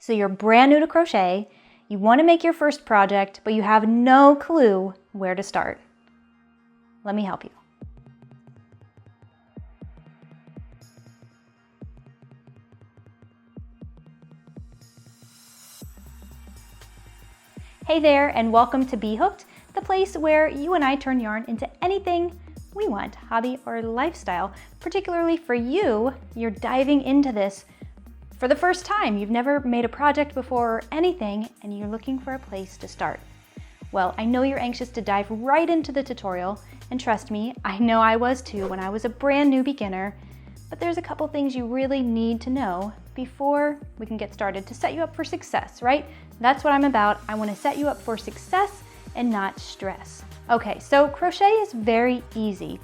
So you're brand new to crochet, you want to make your first project, but you have no clue where to start. Let me help you. Hey there, and welcome to B.Hooked, the place where you and I turn yarn into anything we want, hobby or lifestyle. Particularly for you, you're diving into this for the first time. You've never made a project before or anything, and you're looking for a place to start. Well, I know you're anxious to dive right into the tutorial, and trust me, I know I was too when I was a brand new beginner, but there's a couple things you really need to know before we can get started to set you up for success, right? That's what I'm about. I want to set you up for success and not stress. Okay, so crochet is very easy.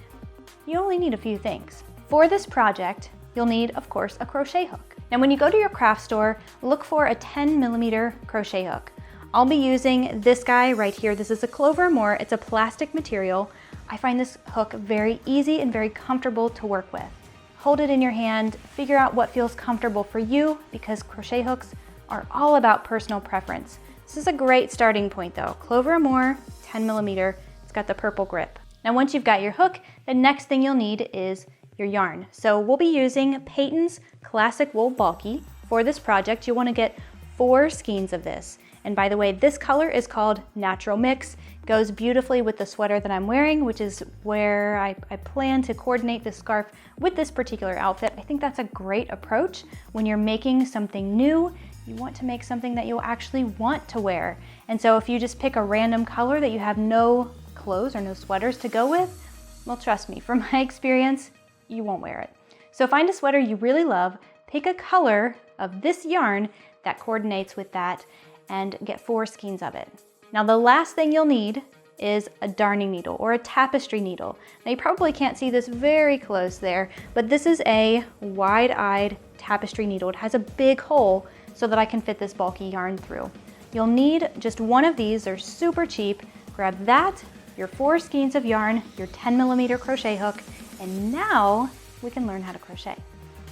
You only need a few things. For this project, you'll need, of course, a crochet hook. Now, when you go to your craft store, look for a 10mm crochet hook. I'll be using this guy right here. This is a Clover & More. It's a plastic material. I find this hook very easy and very comfortable to work with. Hold it in your hand, figure out what feels comfortable for you, because crochet hooks are all about personal preference. This is a great starting point though. Clover & More, 10mm, it's got the purple grip. Now once you've got your hook, the next thing you'll need is your yarn. So we'll be using Peyton's Classic Wool Bulky. For this project, you want to get 4 skeins of this. And by the way, this color is called Natural Mix. Goes beautifully with the sweater that I'm wearing, which is where I plan to coordinate the scarf with this particular outfit. I think that's a great approach. When you're making something new, you want to make something that you'll actually want to wear. And so if you just pick a random color that you have no clothes or no sweaters to go with, well, trust me, from my experience, you won't wear it. So find a sweater you really love, pick a color of this yarn that coordinates with that, and get 4 skeins of it. Now the last thing you'll need is a darning needle or a tapestry needle. Now you probably can't see this very close there, but this is a wide-eyed tapestry needle. It has a big hole so that I can fit this bulky yarn through. You'll need just one of these. They're super cheap. Grab that, your 4 skeins of yarn, your 10mm crochet hook, and now we can learn how to crochet.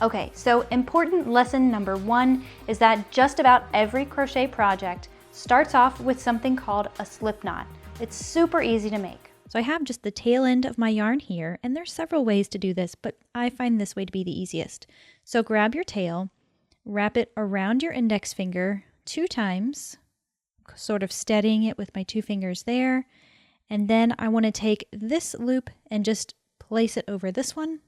Okay, so important lesson number 1 is that just about every crochet project starts off with something called a slip knot. It's super easy to make. So I have just the tail end of my yarn here, and there's several ways to do this, but I find this way to be the easiest. So grab your tail, wrap it around your index finger 2 times, sort of steadying it with my 2 fingers there, and then I want to take this loop and just place it over this one,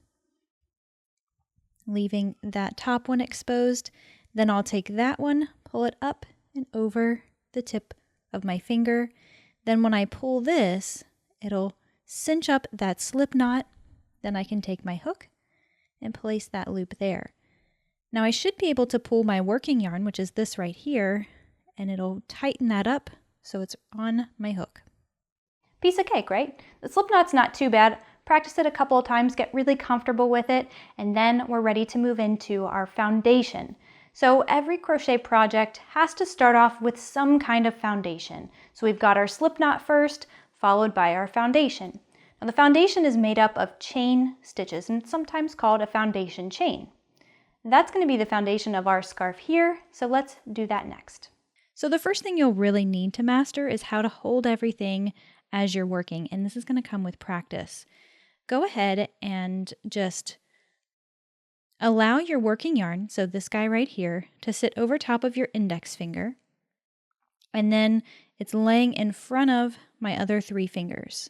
leaving that top one exposed. Then I'll take that one, pull it up and over the tip of my finger. Then when I pull this, it'll cinch up that slip knot. Then I can take my hook and place that loop there. Now I should be able to pull my working yarn, which is this right here, and it'll tighten that up so it's on my hook. Piece of cake, right? The slip knot's not too bad. Practice it a couple of times, get really comfortable with it, and then we're ready to move into our foundation. So every crochet project has to start off with some kind of foundation. So we've got our slip knot first, followed by our foundation. Now the foundation is made up of chain stitches, and it's sometimes called a foundation chain. That's going to be the foundation of our scarf here, so let's do that next. So the first thing you'll really need to master is how to hold everything as you're working, and this is going to come with practice. Go ahead and just allow your working yarn, so this guy right here, to sit over top of your index finger, and then it's laying in front of my other 3 fingers.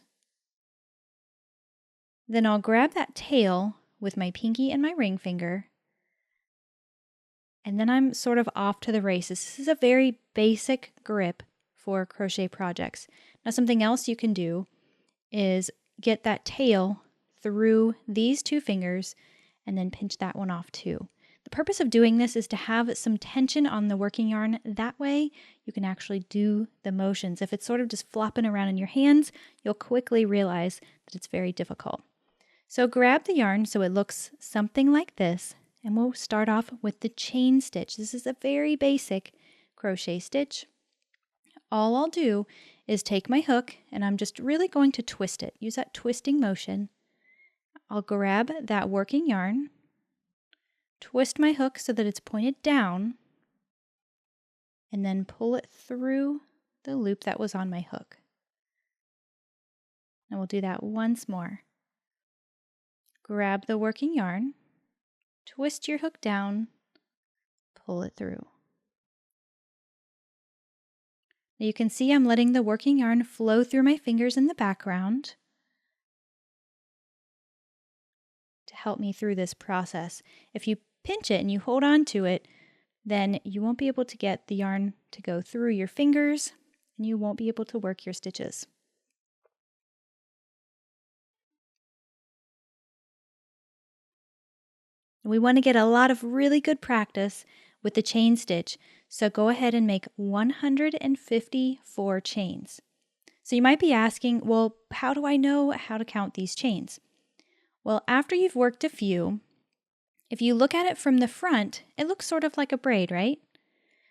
Then I'll grab that tail with my pinky and my ring finger, and then I'm sort of off to the races. This is a very basic grip for crochet projects. Now something else you can do is get that tail through these 2 fingers and then pinch that one off too. The purpose of doing this is to have some tension on the working yarn. That way you can actually do the motions. If it's sort of just flopping around in your hands, you'll quickly realize that it's very difficult. So grab the yarn so it looks something like this, and we'll start off with the chain stitch. This is a very basic crochet stitch. All I'll do is take my hook, and I'm just really going to twist it. Use that twisting motion. I'll grab that working yarn, twist my hook so that it's pointed down, and then pull it through the loop that was on my hook. And we'll do that once more. Grab the working yarn, twist your hook down, pull it through. Now you can see I'm letting the working yarn flow through my fingers in the background to help me through this process. If you pinch it and you hold on to it, then you won't be able to get the yarn to go through your fingers and you won't be able to work your stitches. We want to get a lot of really good practice with the chain stitch, so go ahead and make 154 chains. So you might be asking, well, how do I know how to count these chains? Well, after you've worked a few, if you look at it from the front, it looks sort of like a braid, right?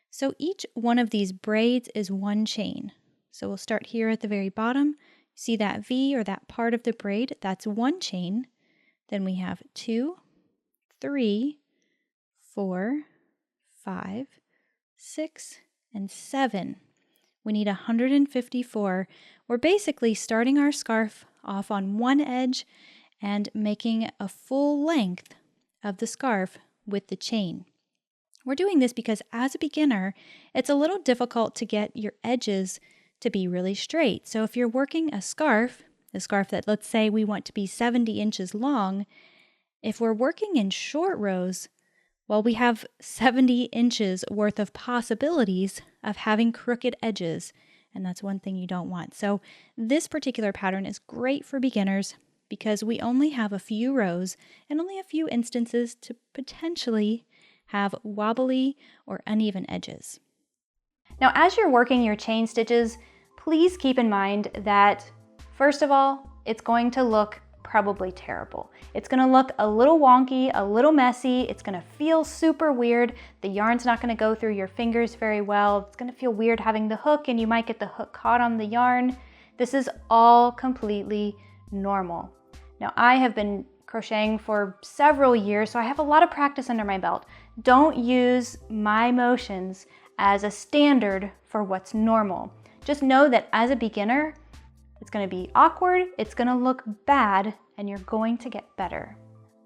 So each one of these braids is one chain. So we'll start here at the very bottom. See that V or that part of the braid? That's one chain. Then we have 2, 3, 4, 5, 6, and 7. We need 154. We're basically starting our scarf off on one edge and making a full length of the scarf with the chain. We're doing this because as a beginner, it's a little difficult to get your edges to be really straight. So if you're working a scarf that let's say we want to be 70 inches long, if we're working in short rows, well, we have 70 inches worth of possibilities of having crooked edges, and that's one thing you don't want. So this particular pattern is great for beginners because we only have a few rows and only a few instances to potentially have wobbly or uneven edges. Now, as you're working your chain stitches, please keep in mind that, first of all, it's going to look probably terrible. It's going to look a little wonky, a little messy. It's going to feel super weird. The yarn's not going to go through your fingers very well. It's going to feel weird having the hook and you might get the hook caught on the yarn. This is all completely normal. Now, I have been crocheting for several years, so I have a lot of practice under my belt. Don't use my motions as a standard for what's normal. Just know that as a beginner, it's going to be awkward, it's going to look bad, and you're going to get better.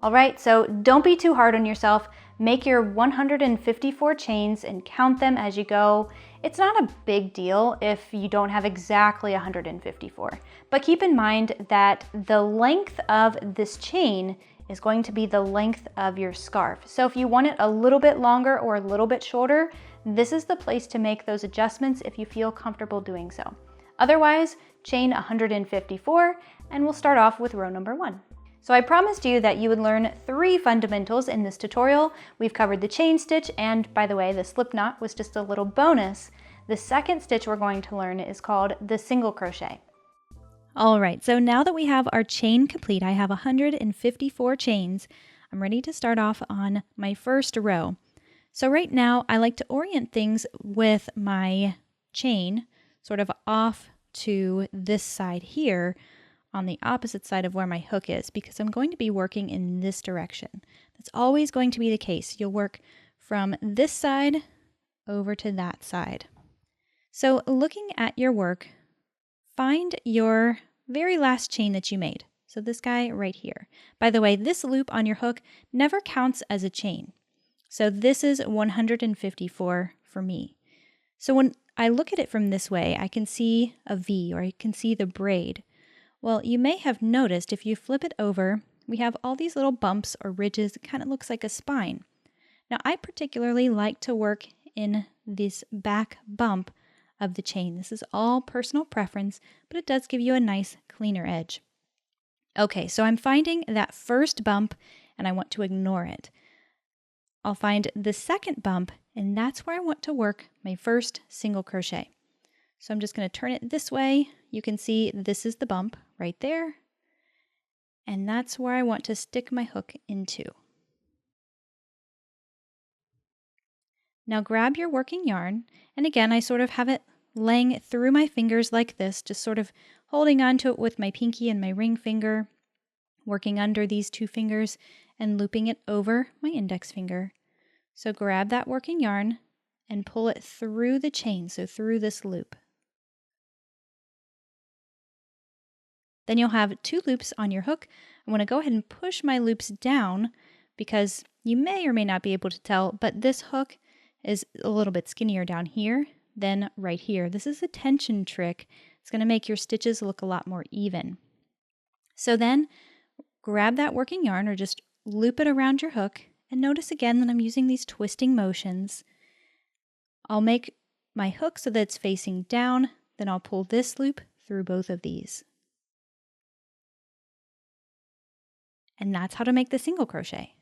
All right, so don't be too hard on yourself. Make your 154 chains and count them as you go. It's not a big deal if you don't have exactly 154, but keep in mind that the length of this chain is going to be the length of your scarf. So if you want it a little bit longer or a little bit shorter, this is the place to make those adjustments if you feel comfortable doing so. Otherwise, chain 154, and we'll start off with row number 1. So I promised you that you would learn 3 fundamentals in this tutorial. We've covered the chain stitch, and by the way, the Slipknot was just a little bonus. The second stitch we're going to learn is called the single crochet. All right, so now that we have our chain complete, I have 154 chains. I'm ready to start off on my first row. So right now, I like to orient things with my chain sort of off to this side here on the opposite side of where my hook is because I'm going to be working in this direction. That's always going to be the case. You'll work from this side over to that side. So looking at your work, find your very last chain that you made. So this guy right here. By the way, this loop on your hook never counts as a chain. So this is 154 for me. So when I look at it from this way, I can see a V or I can see the braid. Well, you may have noticed if you flip it over, we have all these little bumps or ridges. It kind of looks like a spine. Now, I particularly like to work in this back bump of the chain. This is all personal preference, but it does give you a nice cleaner edge. Okay, so I'm finding that first bump and I want to ignore it. I'll find the second bump and that's where I want to work my first single crochet. So I'm just going to turn it this way. You can see this is the bump right there. And that's where I want to stick my hook into. Now grab your working yarn. And again, I sort of have it laying through my fingers like this, just sort of holding onto it with my pinky and my ring finger, working under these 2 fingers and looping it over my index finger. So grab that working yarn and pull it through the chain, so through this loop. Then you'll have 2 loops on your hook. I want to go ahead and push my loops down because you may or may not be able to tell, but this hook is a little bit skinnier down here than right here. This is a tension trick. It's going to make your stitches look a lot more even. So then grab that working yarn or just loop it around your hook, and notice again that I'm using these twisting motions. I'll make my hook so that it's facing down, then I'll pull this loop through both of these. And that's how to make the single crochet.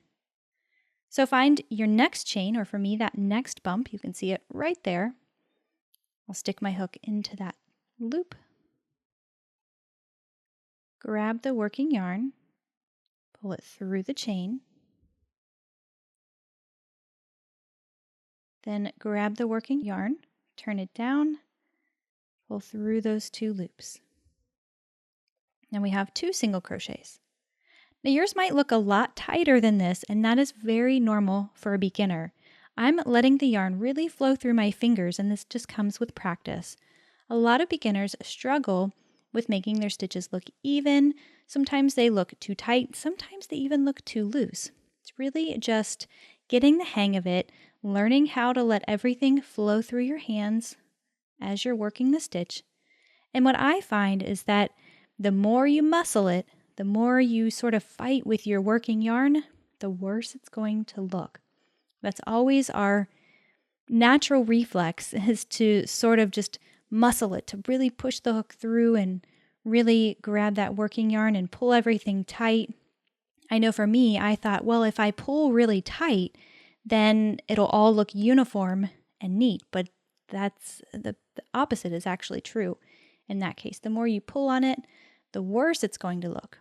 So find your next chain, or for me, that next bump. You can see it right there. I'll stick my hook into that loop. Grab the working yarn, pull it through the chain. Then grab the working yarn, turn it down, pull through those 2 loops. Now we have 2 single crochets. Now yours might look a lot tighter than this, and that is very normal for a beginner. I'm letting the yarn really flow through my fingers, and this just comes with practice. A lot of beginners struggle with making their stitches look even. Sometimes they look too tight, sometimes they even look too loose. It's really just getting the hang of it, learning how to let everything flow through your hands as you're working the stitch. And what I find is that the more you muscle it, the more you sort of fight with your working yarn, the worse it's going to look. That's always our natural reflex, is to sort of just muscle it, to really push the hook through and really grab that working yarn and pull everything tight. I know for me, I thought, well, if I pull really tight, then it'll all look uniform and neat, but that's the opposite is actually true in that case. The more you pull on it, the worse it's going to look.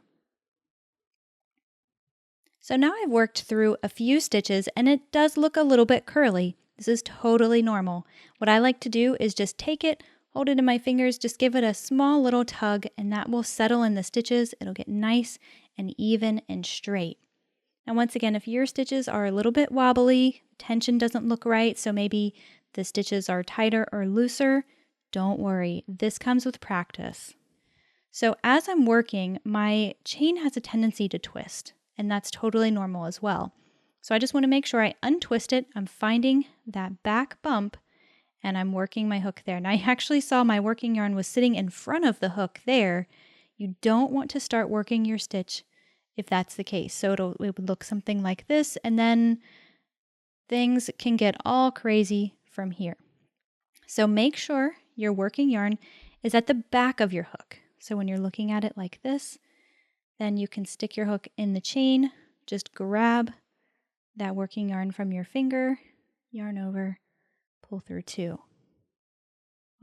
So now I've worked through a few stitches and it does look a little bit curly. This is totally normal. What I like to do is just take it, hold it in my fingers, just give it a small little tug, and that will settle in the stitches. It'll get nice and even and straight. Now once again, if your stitches are a little bit wobbly, tension doesn't look right, so maybe the stitches are tighter or looser, don't worry. This comes with practice. So as I'm working, my chain has a tendency to twist, and that's totally normal as well. So I just want to make sure I untwist it. I'm finding that back bump and I'm working my hook there. Now I actually saw my working yarn was sitting in front of the hook there. You don't want to start working your stitch if that's the case. So it would look something like this, and then things can get all crazy from here. So make sure your working yarn is at the back of your hook. So when you're looking at it like this, then you can stick your hook in the chain, just grab that working yarn from your finger, yarn over, pull through 2.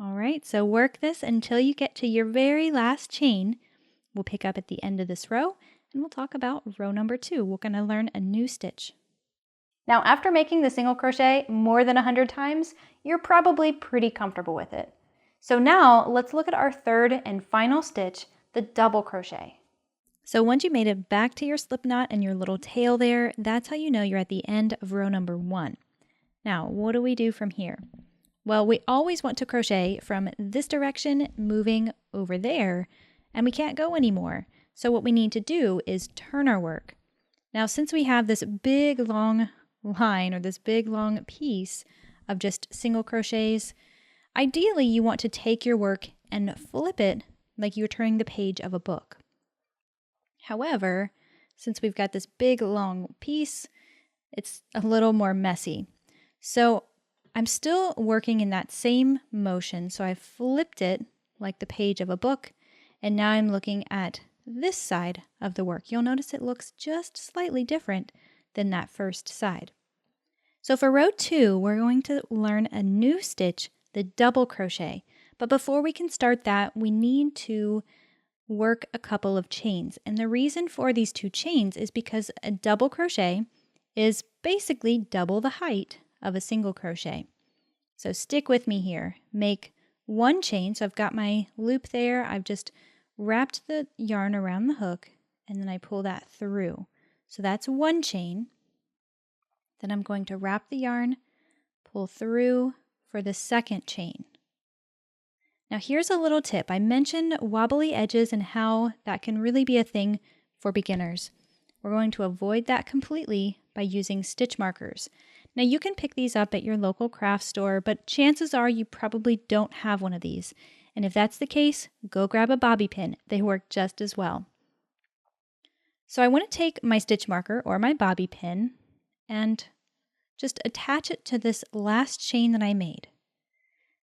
All right, so work this until you get to your very last chain. We'll pick up at the end of this row and we'll talk about row number 2. We're going to learn a new stitch. Now, after making the single crochet more than 100 times, you're probably pretty comfortable with it. So now let's look at our third and final stitch, the double crochet. So once you made it back to your slip knot and your little tail there, that's how you know you're at the end of row number 1. Now, what do we do from here? Well, we always want to crochet from this direction moving over there, and we can't go anymore. So what we need to do is turn our work. Now, since we have this big long line or this big long piece of just single crochets, ideally you want to take your work and flip it like you're turning the page of a book. However, since we've got this big long piece, it's a little more messy. So I'm still working in that same motion. So I flipped it like the page of a book, and now I'm looking at this side of the work. You'll notice it looks just slightly different than that first side. So for row 2, we're going to learn a new stitch, the double crochet. But before we can start that, we need to work a couple of chains. And the reason for these 2 chains is because a double crochet is basically double the height of a single crochet. So stick with me here. Make 1 chain. So I've got my loop there. I've just wrapped the yarn around the hook and then I pull that through. So that's 1 chain. Then I'm going to wrap the yarn pull through for the second chain. Now here's a little tip. I mentioned wobbly edges and how that can really be a thing for beginners. We're going to avoid that completely by using stitch markers. Now you can pick these up at your local craft store, but chances are you probably don't have one of these. And if that's the case, go grab a bobby pin. They work just as well. So I want to take my stitch marker or my bobby pin and just attach it to this last chain that I made.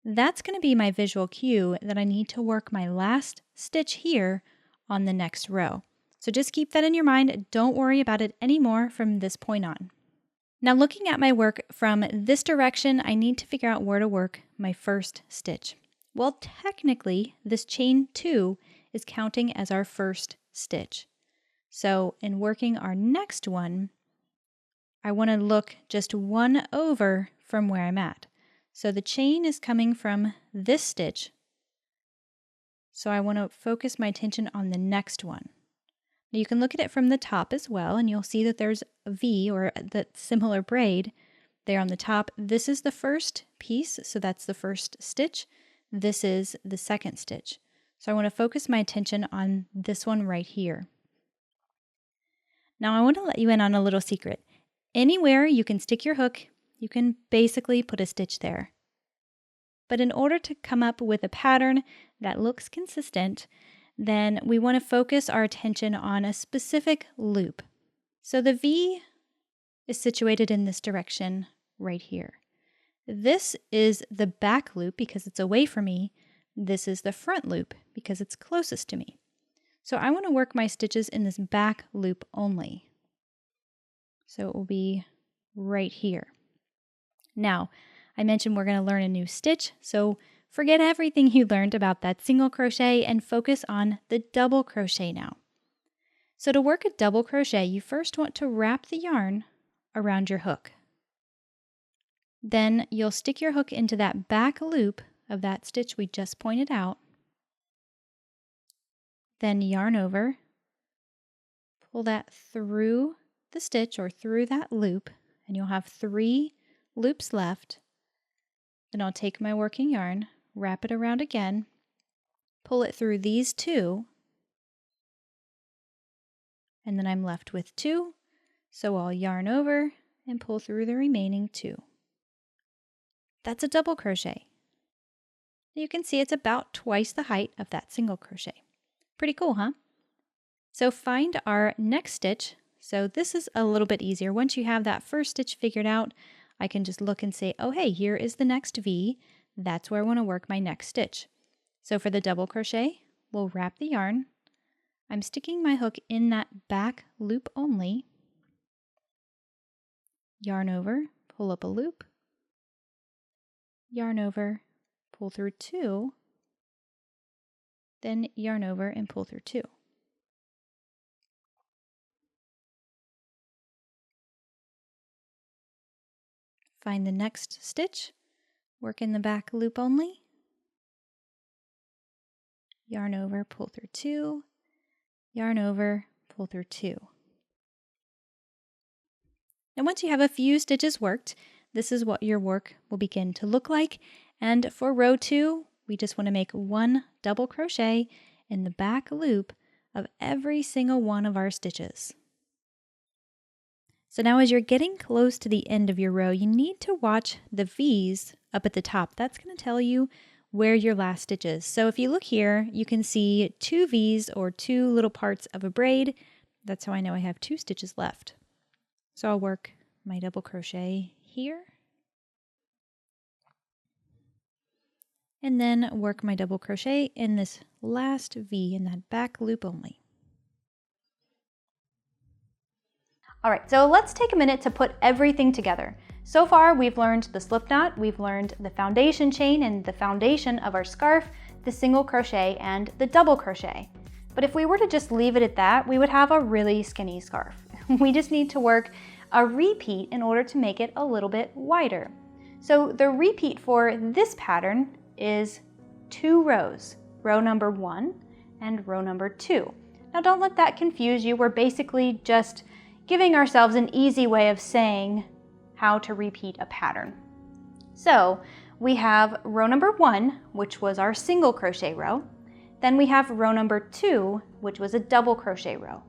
That's going to be my visual cue that I need to work my last stitch here on the next row. So just keep that in your mind. Don't worry about it anymore from this point on. Now looking at my work from this direction, I need to figure out where to work my first stitch. Well, technically, this chain 2 is counting as our first stitch. So in working our next one, I want to look just one over from where I'm at. So the chain is coming from this stitch. So I want to focus my attention on the next one. Now you can look at it from the top as well, and you'll see that there's a V or the similar braid there on the top. This is the first piece, so that's the first stitch. This is the second stitch. So I want to focus my attention on this one right here. Now I want to let you in on a little secret. Anywhere you can stick your hook, you can basically put a stitch there. But in order to come up with a pattern that looks consistent, then we want to focus our attention on a specific loop. So the V is situated in this direction right here. This is the back loop because it's away from me. This is the front loop because it's closest to me. So I want to work my stitches in this back loop only. So it will be right here. Now, I mentioned we're going to learn a new stitch, so forget everything you learned about that single crochet and focus on the double crochet now. So to work a double crochet, you first want to wrap the yarn around your hook. Then you'll stick your hook into that back loop of that stitch we just pointed out. Then yarn over, pull that through the stitch or through that loop, and you'll have 3 loops left. Then I'll take my working yarn, wrap it around again, pull it through these 2, and then I'm left with 2, so I'll yarn over and pull through the remaining 2. That's a double crochet. You can see it's about twice the height of that single crochet. Pretty cool, huh? So find our next stitch. So this is a little bit easier. Once you have that first stitch figured out, I can just look and say, oh hey, here is the next V. That's where I want to work my next stitch. So for the double crochet, we'll wrap the yarn. I'm sticking my hook in that back loop only. Yarn over, pull up a loop. Yarn over, pull through 2. Then yarn over and pull through 2. Find the next stitch, work in the back loop only, yarn over, pull through 2, yarn over, pull through 2. And once you have a few stitches worked, this is what your work will begin to look like. And for row 2, we just want to make 1 double crochet in the back loop of every single one of our stitches. So now as you're getting close to the end of your row, you need to watch the V's up at the top. That's going to tell you where your last stitch is. So if you look here, you can see 2 V's or 2 little parts of a braid. That's how I know I have 2 stitches left. So I'll work my double crochet here. And then work my double crochet in this last V in that back loop only. All right, so let's take a minute to put everything together. So far, we've learned the slip knot, we've learned the foundation chain and the foundation of our scarf, the single crochet, and the double crochet. But if we were to just leave it at that, we would have a really skinny scarf. We just need to work a repeat in order to make it a little bit wider. So the repeat for this pattern is 2 rows, row number 1 and row number 2. Now don't let that confuse you. We're basically just giving ourselves an easy way of saying how to repeat a pattern. So we have row number 1, which was our single crochet row. Then we have row number 2, which was a double crochet row.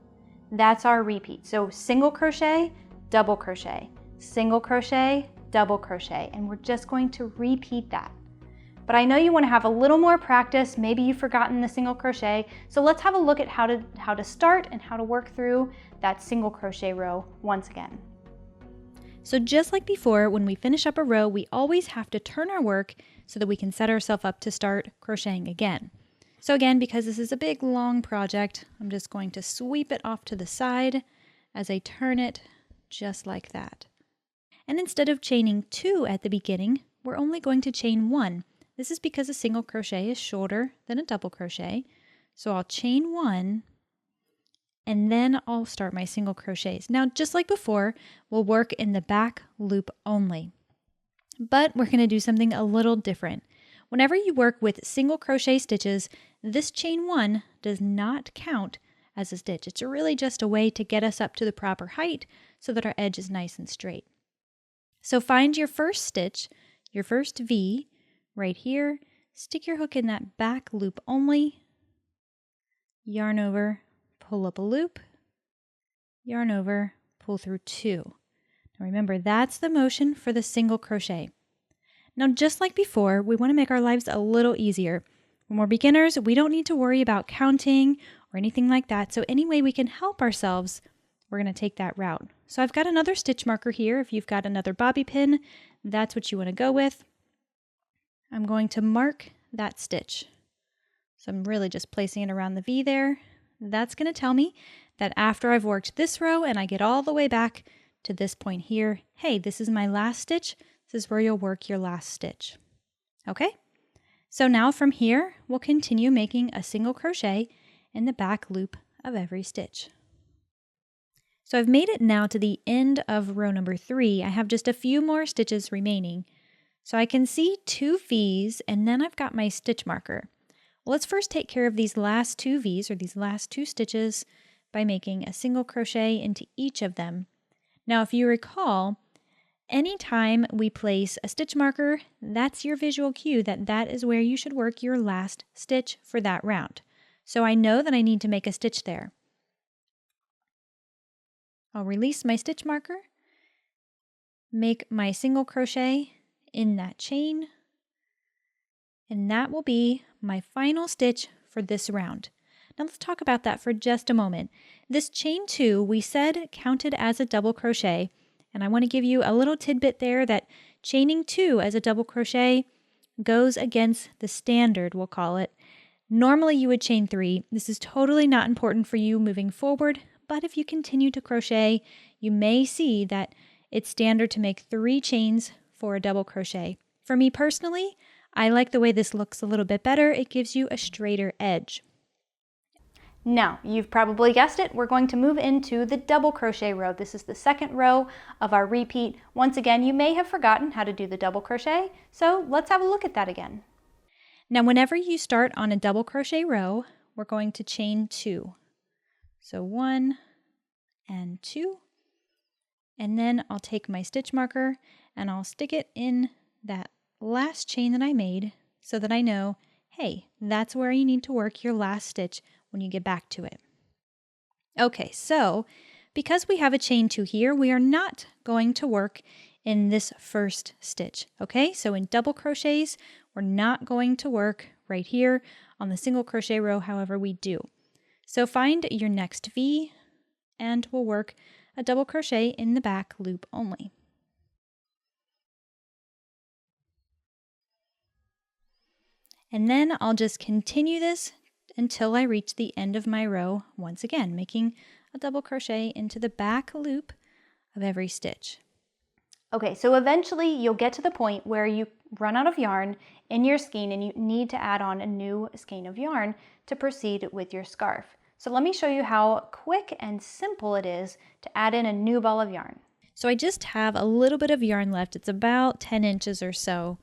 That's our repeat. So single crochet, double crochet, single crochet, double crochet, and we're just going to repeat that. But I know you want to have a little more practice. Maybe you've forgotten the single crochet. So let's have a look at how to start and how to work through that single crochet row once again. So just like before, when we finish up a row, we always have to turn our work so that we can set ourselves up to start crocheting again. So again, because this is a big long project, I'm just going to sweep it off to the side as I turn it just like that. And instead of chaining 2 at the beginning, we're only going to chain 1. This is because a single crochet is shorter than a double crochet. So I'll chain 1 and then I'll start my single crochets. Now, just like before, we'll work in the back loop only, but we're going to do something a little different. Whenever you work with single crochet stitches, this chain 1 does not count as a stitch. It's really just a way to get us up to the proper height so that our edge is nice and straight. So find your first stitch, your first V right here, stick your hook in that back loop only, yarn over, pull up a loop, yarn over, pull through 2. Now remember, that's the motion for the single crochet. Now, just like before, we want to make our lives a little easier. When we're beginners, we don't need to worry about counting or anything like that. So any way we can help ourselves, we're going to take that route. So I've got another stitch marker here. If you've got another bobby pin, that's what you want to go with. I'm going to mark that stitch. So I'm really just placing it around the V there. That's going to tell me that after I've worked this row and I get all the way back to this point here, hey, this is my last stitch. This is where you'll work your last stitch. Okay? So now from here, we'll continue making a single crochet in the back loop of every stitch. So I've made it now to the end of row number 3. I have just a few more stitches remaining. So I can see 2 V's and then I've got my stitch marker. Well, let's first take care of these last 2 V's or these last 2 stitches by making a single crochet into each of them. Now, if you recall, anytime we place a stitch marker, that's your visual cue that that is where you should work your last stitch for that round. So I know that I need to make a stitch there. I'll release my stitch marker, make my single crochet in that chain, and that will be my final stitch for this round. Now let's talk about that for just a moment. This chain 2 we said counted as a double crochet, and I want to give you a little tidbit there that chaining 2 as a double crochet goes against the standard, we'll call it. Normally you would chain 3. This is totally not important for you moving forward, but if you continue to crochet, you may see that it's standard to make 3 chains for a double crochet. For me personally, I like the way this looks a little bit better. It gives you a straighter edge. Now, you've probably guessed it, we're going to move into the double crochet row. This is the second row of our repeat. Once again, you may have forgotten how to do the double crochet, so let's have a look at that again. Now, whenever you start on a double crochet row, we're going to chain 2. So 1 and 2, and then I'll take my stitch marker and I'll stick it in that last chain that I made so that I know, hey, that's where you need to work your last stitch when you get back to it. Okay, so because we have a chain 2 here, we are not going to work in this first stitch. Okay, so in double crochets, we're not going to work right here on the single crochet row, however we do. So find your next V and we'll work a double crochet in the back loop only. And then I'll just continue this until I reach the end of my row once again, making a double crochet into the back loop of every stitch. Okay, so eventually you'll get to the point where you run out of yarn in your skein and you need to add on a new skein of yarn to proceed with your scarf. So let me show you how quick and simple it is to add in a new ball of yarn. So I just have a little bit of yarn left. It's about 10 inches or so.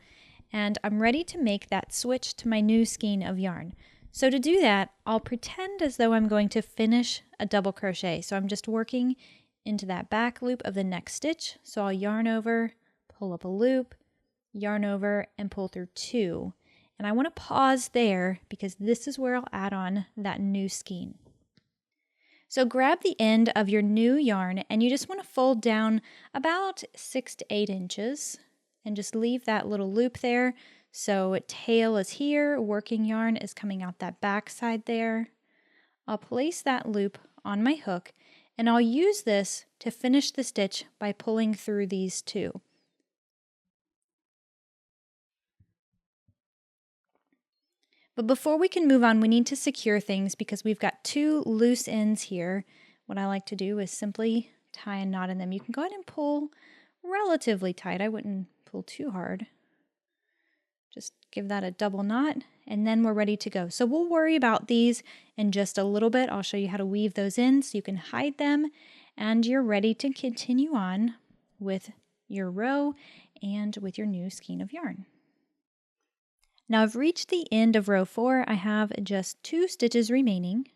And I'm ready to make that switch to my new skein of yarn. So to do that, I'll pretend as though I'm going to finish a double crochet. So I'm just working into that back loop of the next stitch. So I'll yarn over, pull up a loop, yarn over, and pull through 2. And I want to pause there because this is where I'll add on that new skein. So grab the end of your new yarn and you just want to fold down about 6 to 8 inches and just leave that little loop there. So tail is here, working yarn is coming out that back side there. I'll place that loop on my hook and I'll use this to finish the stitch by pulling through these 2. But before we can move on, we need to secure things because we've got 2 loose ends here. What I like to do is simply tie a knot in them. You can go ahead and pull relatively tight. I wouldn't pull too hard. Just give that a double knot and then we're ready to go. So we'll worry about these in just a little bit. I'll show you how to weave those in so you can hide them and you're ready to continue on with your row and with your new skein of yarn. Now I've reached the end of row 4. I have just 2 stitches remaining.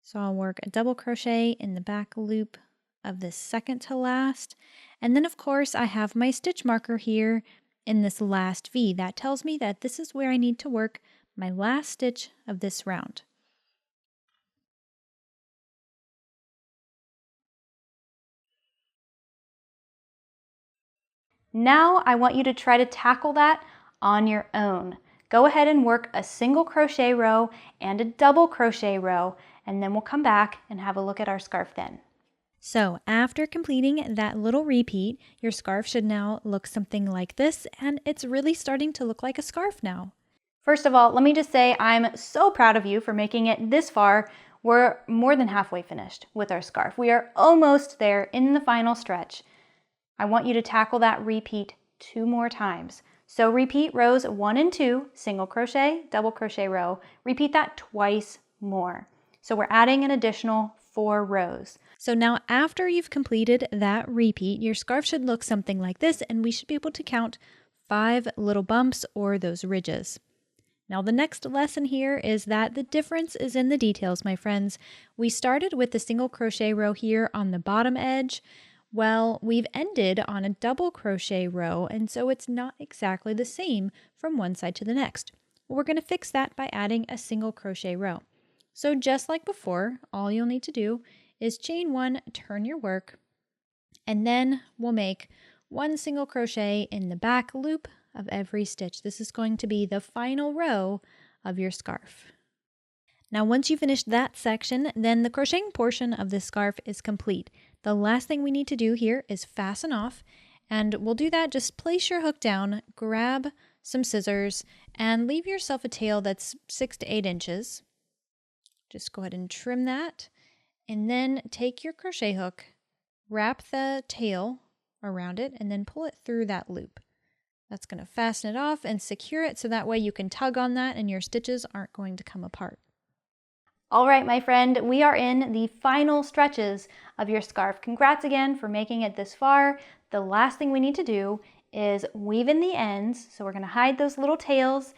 So I'll work a double crochet in the back loop of the second to last. And then of course I have my stitch marker here in this last V. That tells me that this is where I need to work my last stitch of this round. Now I want you to try to tackle that on your own. Go ahead and work a single crochet row and a double crochet row, and then we'll come back and have a look at our scarf then. So after completing that little repeat, your scarf should now look something like this, and it's really starting to look like a scarf now. First of all, let me just say I'm so proud of you for making it this far. We're more than halfway finished with our scarf. We are almost there in the final stretch. I want you to tackle that repeat 2 more times. So repeat rows 1 and 2, single crochet, double crochet row. Repeat that twice more. So we're adding an additional 4 rows. So now after you've completed that repeat, your scarf should look something like this, and we should be able to count 5 little bumps or those ridges. Now the next lesson here is that the difference is in the details, my friends. We started with the single crochet row here on the bottom edge. Well, we've ended on a double crochet row, and so it's not exactly the same from one side to the next. Well, we're going to fix that by adding a single crochet row. So just like before, all you'll need to do is chain 1, turn your work, and then we'll make 1 single crochet in the back loop of every stitch. This is going to be the final row of your scarf. Now once you finish that section, then the crocheting portion of this scarf is complete. The last thing we need to do here is fasten off, and we'll do that. Just place your hook down, grab some scissors, and leave yourself a tail that's 6 to 8 inches. Just go ahead and trim that, and then take your crochet hook, wrap the tail around it, and then pull it through that loop. That's going to fasten it off and secure it so that way you can tug on that and your stitches aren't going to come apart. All right, my friend, we are in the final stretches of your scarf. Congrats again for making it this far. The last thing we need to do is weave in the ends. So we're going to hide those little tails.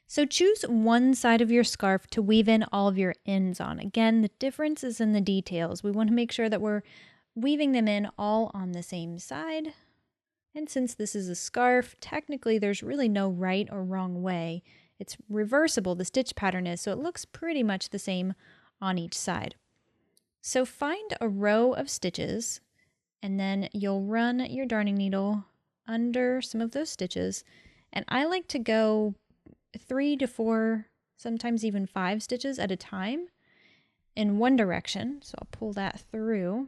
So choose one side of your scarf to weave in all of your ends on. Again, the difference is in the details. We want to make sure that we're weaving them in all on the same side. And since this is a scarf, technically there's really no right or wrong way. It's reversible, the stitch pattern is, so it looks pretty much the same on each side. So find a row of stitches, and then you'll run your darning needle under some of those stitches. And I like to go 3 to 4, sometimes even 5 stitches at a time in one direction. So I'll pull that through,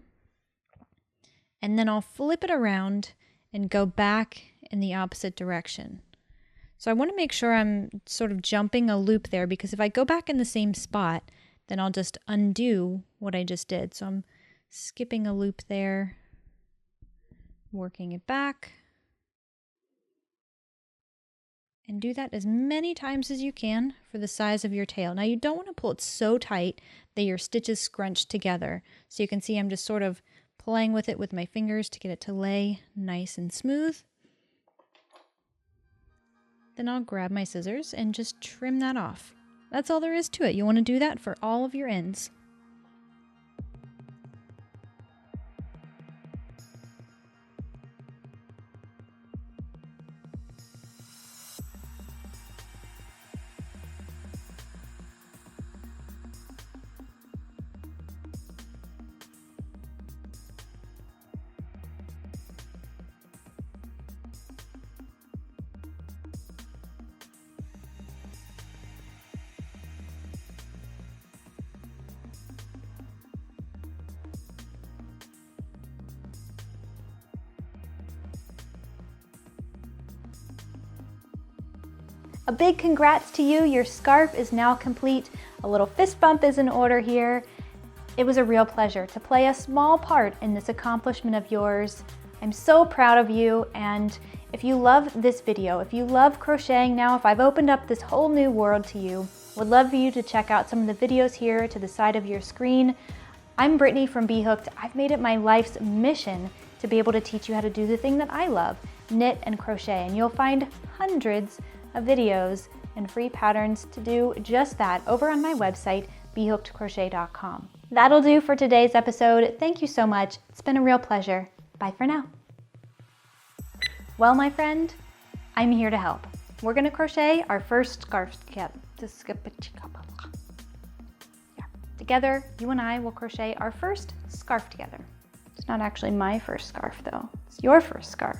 and then I'll flip it around and go back in the opposite direction. So I want to make sure I'm sort of jumping a loop there, because if I go back in the same spot, then I'll just undo what I just did. So I'm skipping a loop there, working it back, and do that as many times as you can for the size of your tail. Now you don't want to pull it so tight that your stitches scrunch together. So you can see I'm just sort of playing with it with my fingers to get it to lay nice and smooth. Then I'll grab my scissors and just trim that off. That's all there is to it. You want to do that for all of your ends. A big congrats to you. Your scarf is now complete. A little fist bump is in order here. It was a real pleasure to play a small part in this accomplishment of yours. I'm so proud of you, and if you love this video, if you love crocheting now, if I've opened up this whole new world to you, would love for you to check out some of the videos here to the side of your screen. I'm Brittany from B.Hooked. I've made it my life's mission to be able to teach you how to do the thing that I love, knit and crochet, and you'll find hundreds of videos and free patterns to do just that over on my website, BHookedCrochet.com. That'll do for today's episode. Thank you so much. It's been a real pleasure. Bye for now. Well, my friend, I'm here to help. We're gonna crochet our first scarf together. You and I will crochet our first scarf together. It's not actually my first scarf though. It's your first scarf.